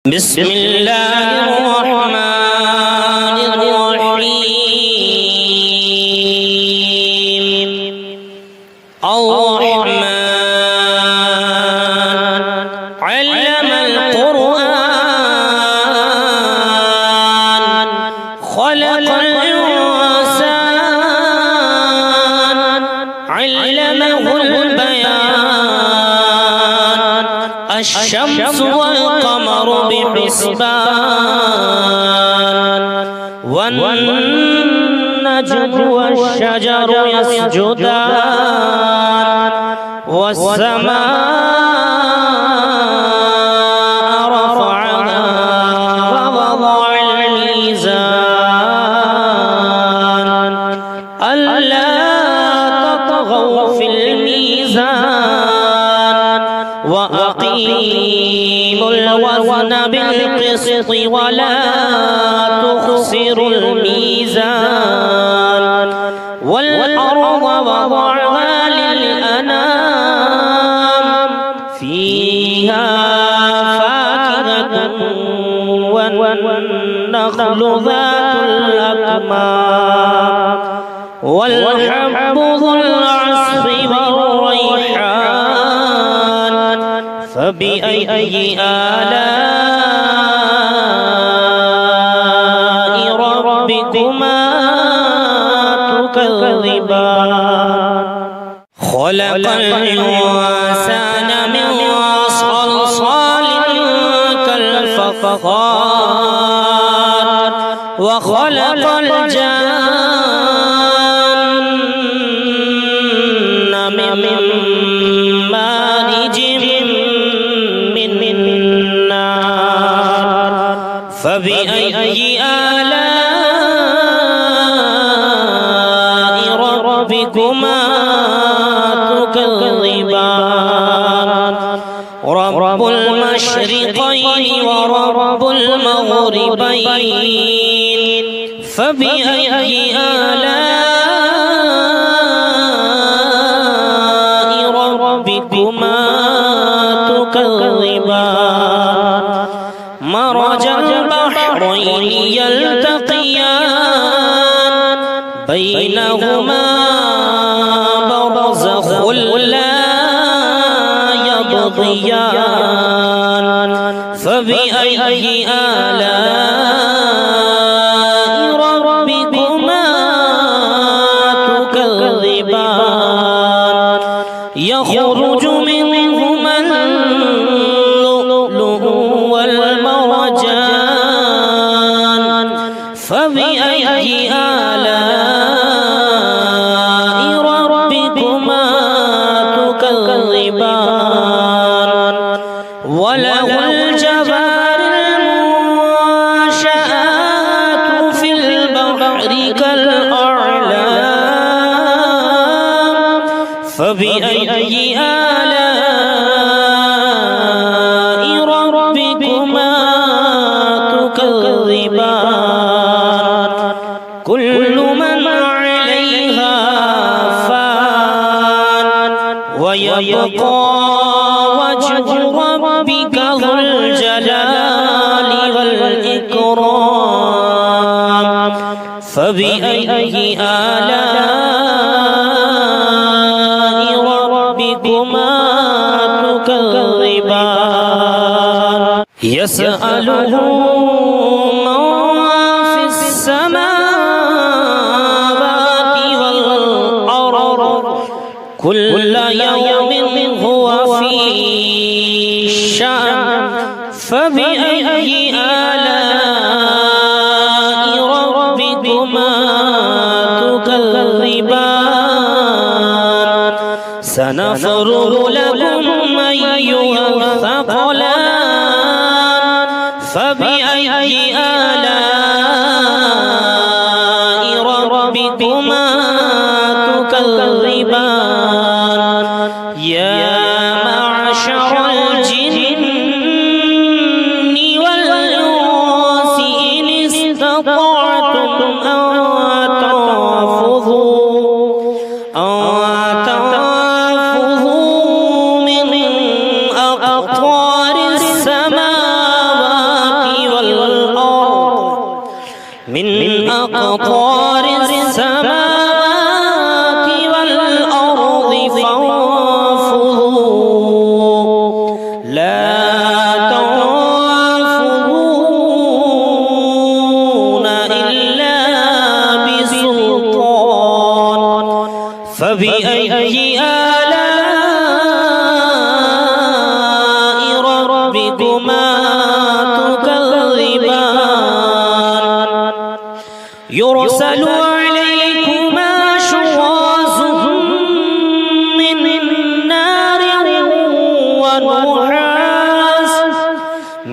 بسم الله الرحمن الرحيم الرحمن علم القرآن خلق الإنسان علمه البيان الشمس والقمر بحسبان والنجم والشجر يسجدان والسماء رفعها ووضع الميزان ألا تطغوا في الميزان وأقيموا الوزن بالقسط ولا تخسروا الميزان والأرض وضعها للأنام فيها فاكهة والنخل ذات الأكمام والحب ذو العصف والريحان فبأي آلاء ربكما تكذبان خلق الإنسان من صلصال كالفخار وخلق الجن من مارج من نار فبأي آلاء ربكما تكذبان رب المشرقين ورب المغربين فبأي آلاء ربكما تكذبان مرج البحرين يلتقيان بينهما برزخ لا يبغيان فبأي آلاء ربكما تكذبان يخرج منهما اللؤلؤ والمرجان فبأي آلاء ربكما تكذبان وله الجوار المنشآت في البحر كالأعلام فبأي آلاء ربكما تكذبان كل من عليها فان ويبقى وجه ربك ذو الجلال والإكرام فبأي آلاء ربكما تكذبان يسأله من في السماوات والأرض كل يوم هو في شأن فبأي آلاء ربكما تكذبان سنفرغ لكم أيها الثقلان فبأي آلاء ربكما تكذبان يا معشر الجن والإنس إن استطعتم أن تنفذوا من أقطار السماوات أقطار السماوات والأرض فانفذوا لا تنفذون إلا بسلطان فبأي آلاء ربكما تكذبان يرسل عليكما شواظ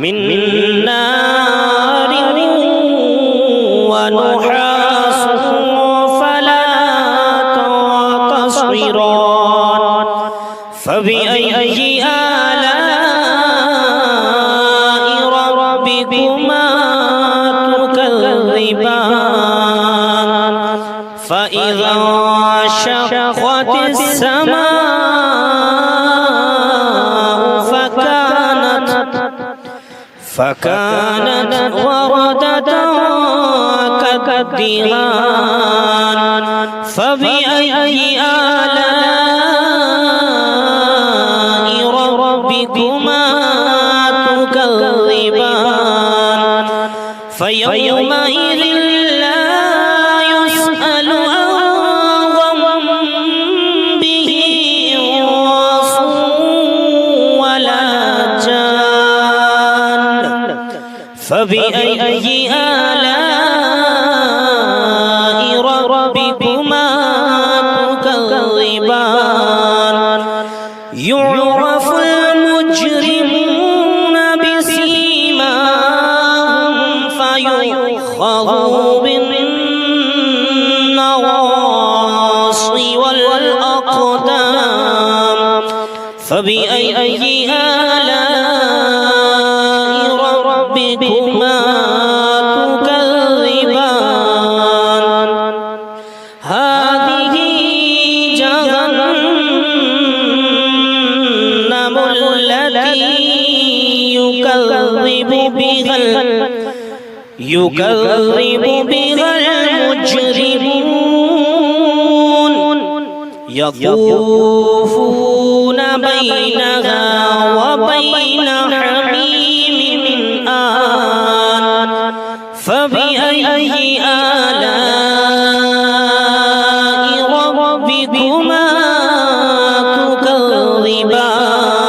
من نار ونحاس فلا تنتصران فبأي آلاء ربكما تكذبان فإذا انشقت السماء فكانت وردة كالدهان فبأي آلاء ربكما تكذبان فيومئذ لا يسأل عن ذنبه إنس ولا جان فبأي آلاء ربكما تكذبان يعرف المجرمون بسيماهم فيؤخذ بالنواصي والأقدام فبأي آلاء ربكما تكذبان هذه جهنم التي يكذب بها المجرمون يطوفون بينها وبين حميم آن فبأي آلاء ربكما تكذبان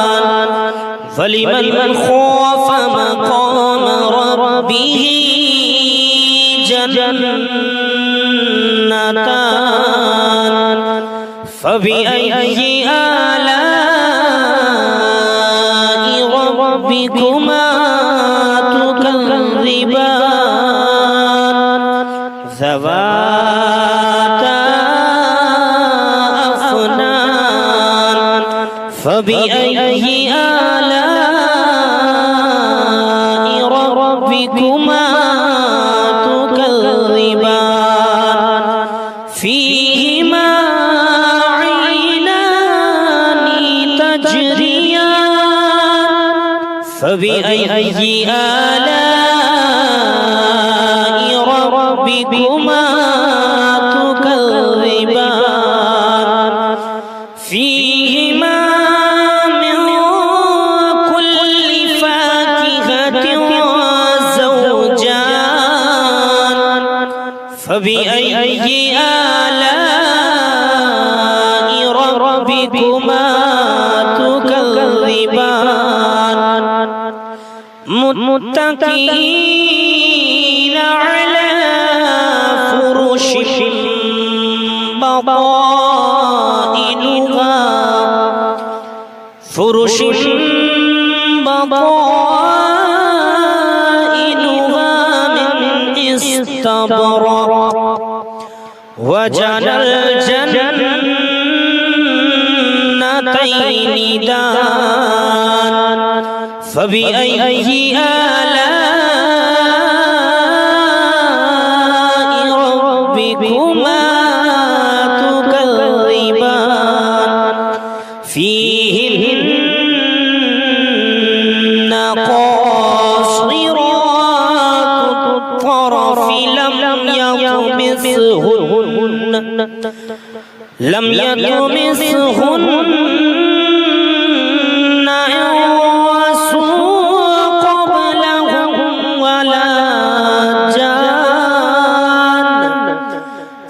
فلمن خاف مقام ربه جنتان فبأي آلاء ربكما تكذبان ذواتا أفنان فبأي آلاء ربكما تكذبان فيهما عينان تجريان فبأي آلاء ربكما تكذبان فيهما من كل فاكهة زوجان فبأي آلاء ربكما تكذبان متكئين على فرش بطائنها من استبرق وجنى الجنتين دان فبأي آلاء ربكما تكذبان فيهن قاصرات الطرف لم يطمثهن مثلهن لم يطمثهن إنس قبلهم ولا جان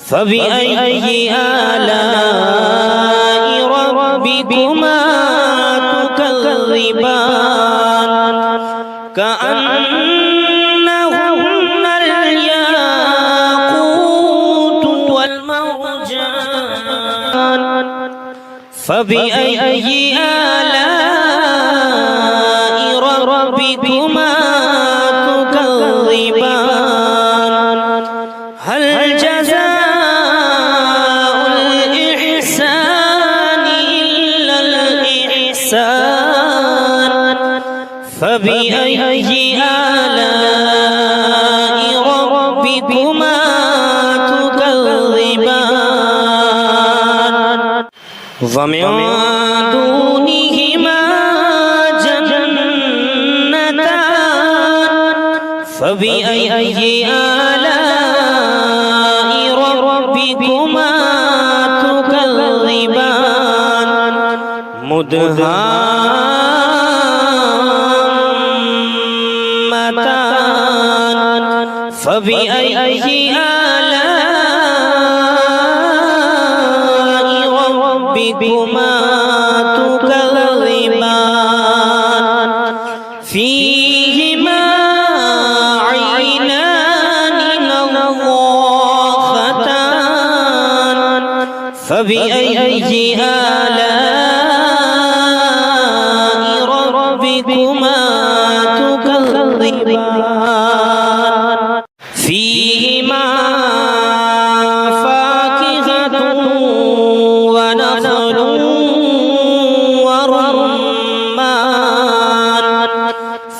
فبأي آلاء ربكما تكذبان كأنهن الياقوت والمرجان فبأي آلاء ربكما تكذبان هل جزاء الإحسان إلا الإحسان فبأي آلاء ربكما تكذبان ومن دونهما جنتان فبأي آلاء ربكما تكذبان مدهامتان فبأي آلاء ربكما تكذبان فيهما عينان نضاختان فبأي آلاء ربكما تكذبان فيهما فاكهة ونخل ورمان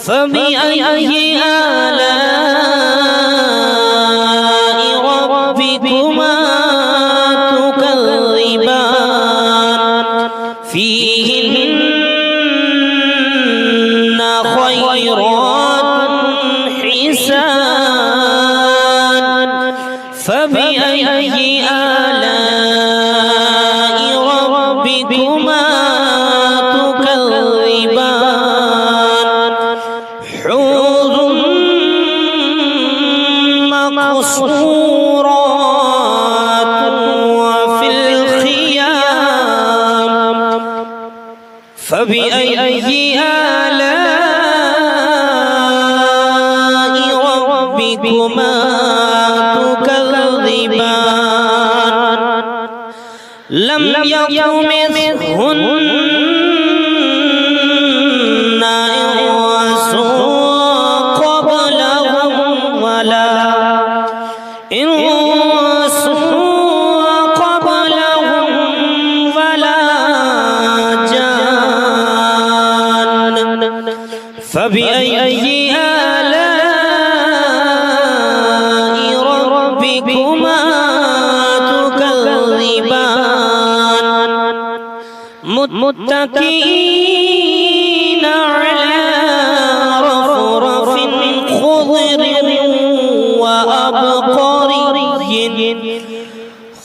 فبأي آلاء ربكما تكذبان فيهن خيرات حسان فبأي آلاء ربكما تكذبان حوض مقصورات وفي الخيام فبأي آلاء ربكما تكذبان لم يطمثهن إنس قبلهم ولا جان فبأي آلاء ربكما تكذبان متكئين على رفرف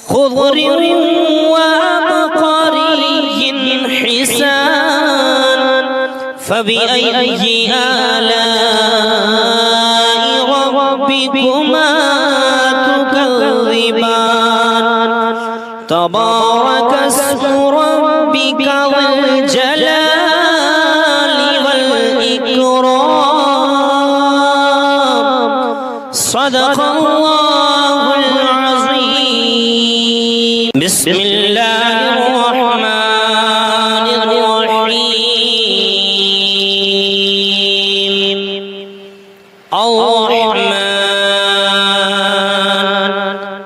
خضر وأبقري حسان فبأي آلاء ربكما تكذبان تبارك اسم ربك ذو الجلال والإكرام صدق الله العظيم بسم الله الرحمن الرحيم الرحمن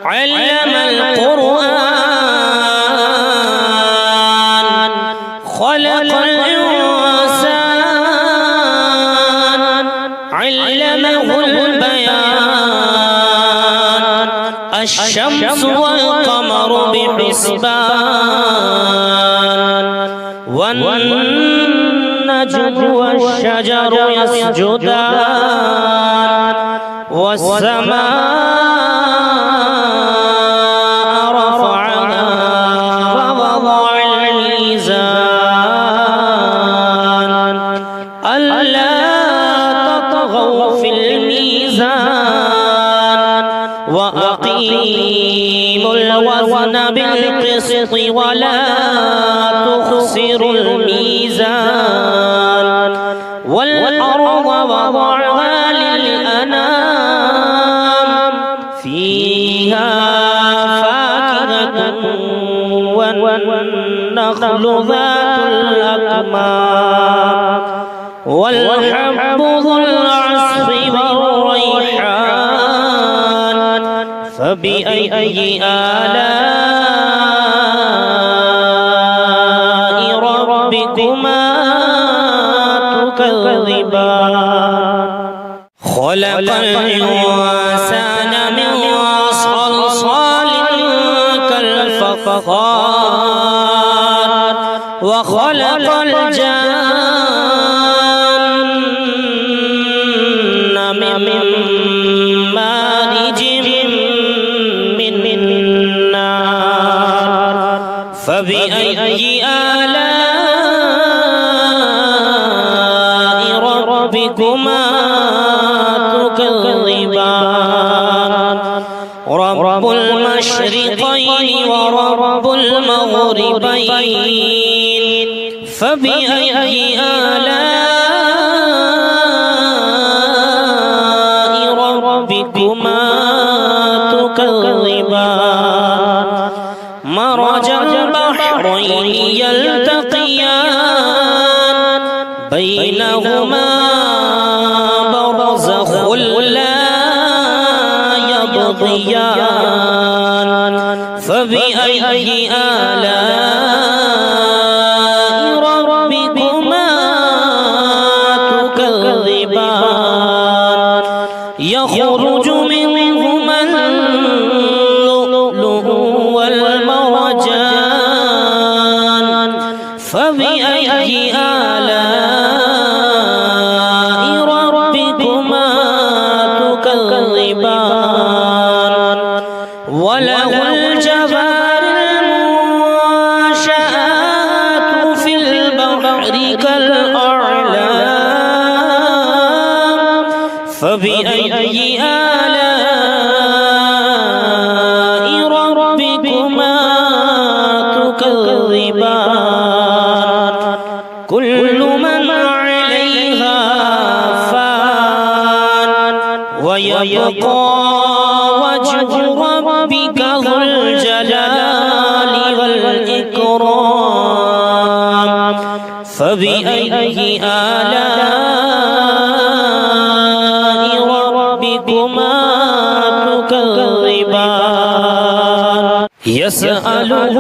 علم القرآن خلق الإنسان علمه البيان الشمس والقمر بحسبان والنجم والشجر يسجدان والسماء وأقيموا الوزن بالقسط ولا تخسروا الميزان والأرض وضعها للأنام فيها فاكهة والنخل ذات الأكمام والحب ذو العصف والريحان فبأي آلاء ربكما تكذبان خلق الإنسان من صلصال كالفخار وخلق الجن من مارج من نار فبأي آلاء ربكما تكذبان رب المشرقين ورب المغربين فبأي آلاء ربكما تكذبان مرج البحرين يلتقيان بينهما برزخ لا يبغيان فبأي آلاء ربكما تكذبان يخرج منهما اللؤلؤ والمرجان فبأي آلاء ربكما تكذبان وله الجوار المنشآت في البحر كالأعلام فبأي آلاء ربكما تكذبان كل من عليها فان ويبقى وجه ربك ذو الجلال والإكرام فبأي آلاء ربكما تكذبان يسأله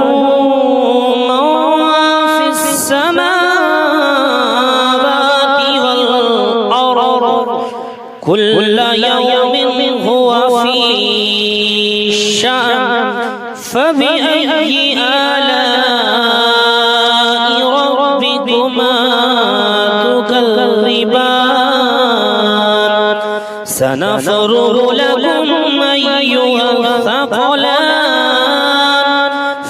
من في السماوات والأرض كل يوم هو في شأن فبأي آلاء ربكما تكذبان سنفرغ لكم أيها الثقلان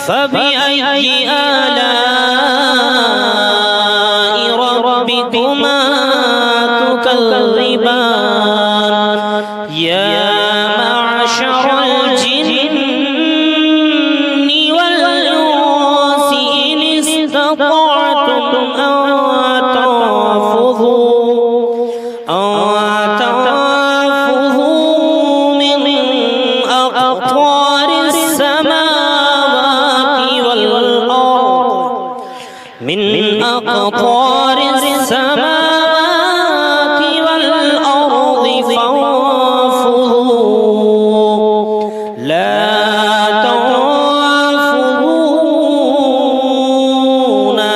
فبأي آلاء ربكما تكذبان يا معشر الجن والإنس إن استطعتم أن تنفذوا من أقطار السماوات والأرض من أقطار السماوات والأرض فانفذوا لا تنفذون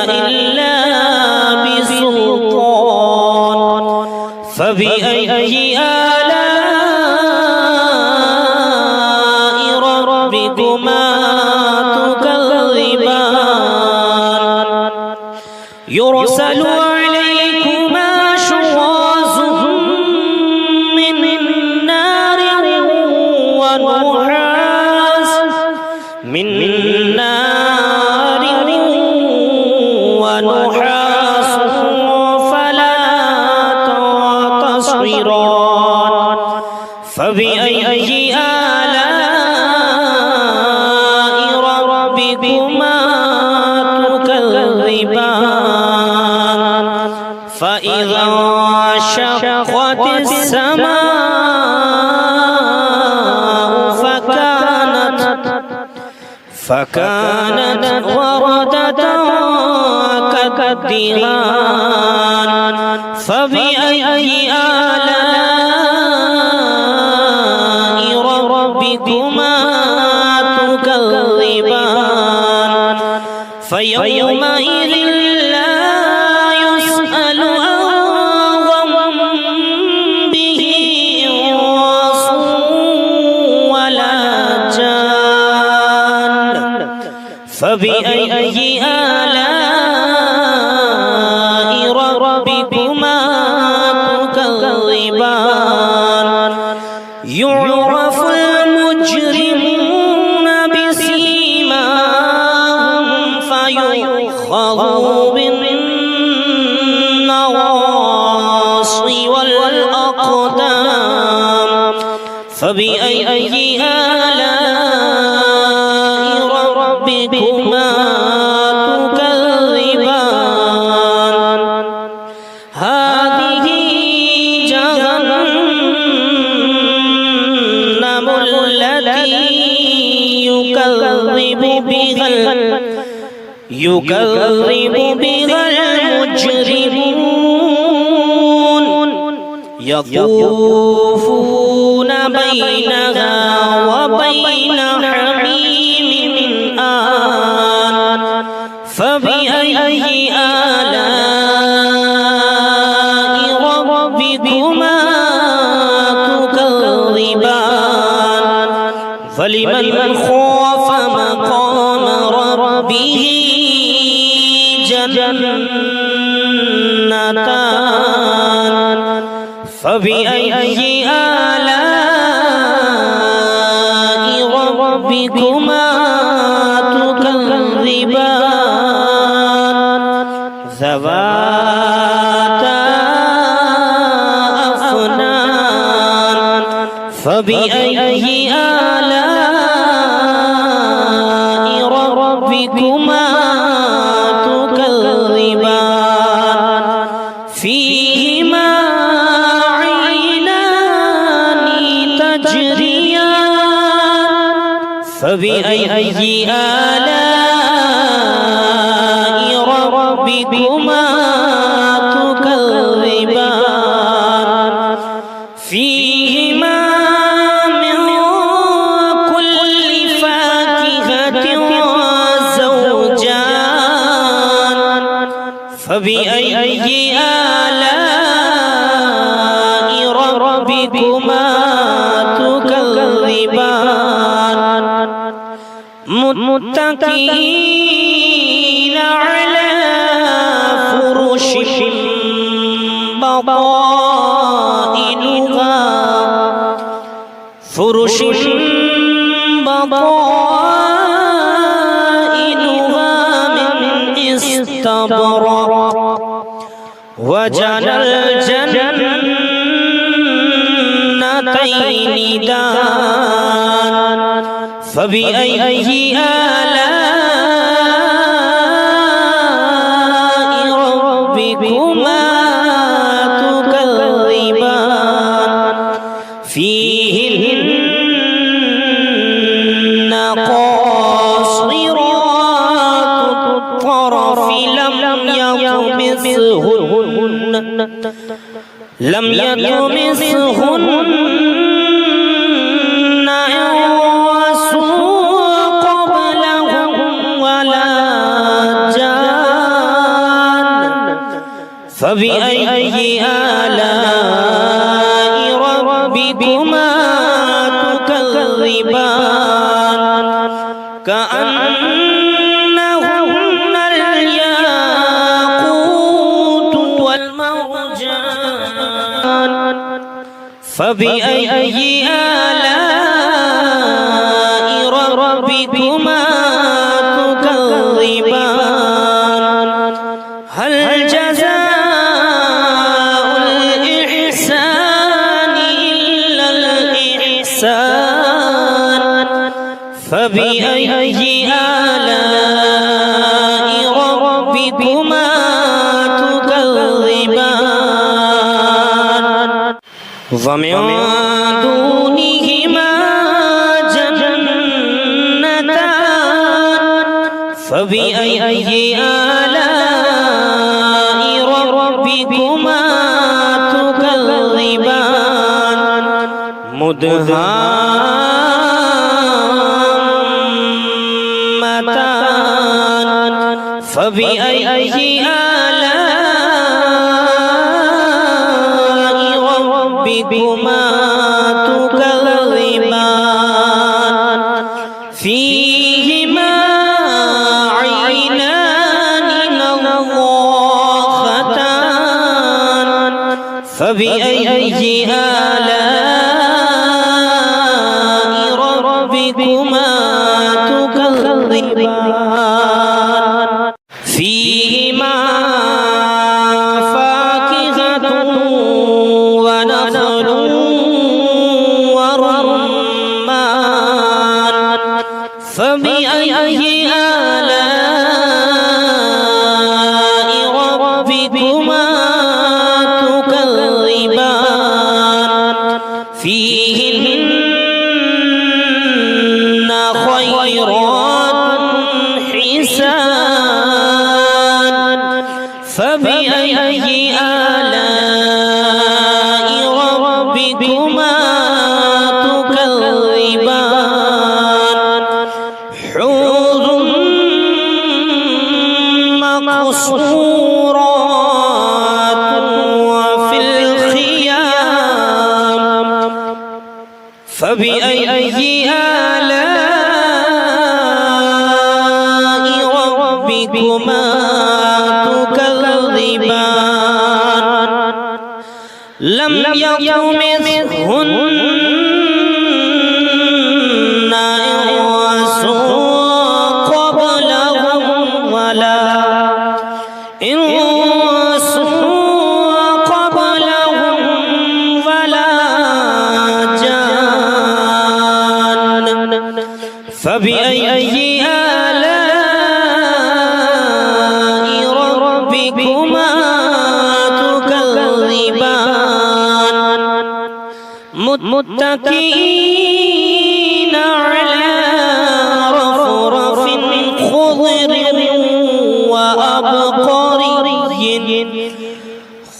إلا بسلطان فبأي آلاء ربكما تكذبان يرسل عليكما شواظ من نار ونحاس فلا تصبران فبأي آلاء السماء فكانت وردة كالدهان فبأي آلاء ربكما تكذبان فيومئذ لا يسأل عن ذنبه إنس ولا جان فبأي آلاء ربكما تكذبان يعرف المجرمون بسيماهم فيؤخذ بالنواصي والأقدام فبأي آلاء ربكما تكذبان هذه جهنم التي يكذب بها المجرمون يطوفون بينها وبين حميم آن فبأي آلاء ربكما تكذبان فلمن خاف مقام ربه جنتان فبأي آلاء ربكما تكذبان ذواتا أفنان فبأي آلاء ربكما تكذبان فيهما عينان تجريان فبأي آلاء ربكما تكذبان فيهما من كل فاكهة زوجان فبأي آلاء ربكما تكذبان متكئين على فرش بطائنها من استبرق وجنى الجنتين دان فبأي آلاء ربكما تكذبان فيهن قاصرات الطرف لم يطمثهن إنس قبلهم ولا جان فبأي آلاء ربكما تكذبان كأنهن الياقوت والمرجان فبأي آلاء ربكما تكذبان هل جزاء الإحسان إلا الإحسان فبأي آلاء ربكما تكذبان ومن دونهما جنتان فبأي آلاء ربكما تكذبان مدهامتان فبأي آلاء ربكما تكذبان فيهما عينان نضاختان فبأي آلاء ربكما تكذبان فيهما فاكهة ونخل ورمان فبأي آلاء ربكما تكذبان فيهن خيرات حسان فبأي آلاء ربكما تكذبان حور مقصورات وفي الخيام فبأي آلاء ربكما تكذبان لم يطمثهن إنس قبلهم ولا جان فبأي آلاء ربكما تكذبان متكئين على رفرف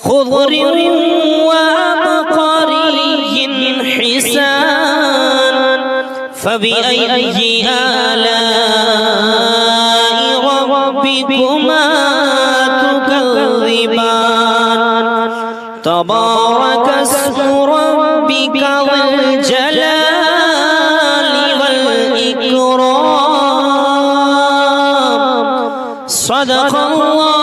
خضر وأبقري حسان فبأي آلاء ربكما تكذبان تبارك اسم ربك ذو الجلال والإكرام صدق الله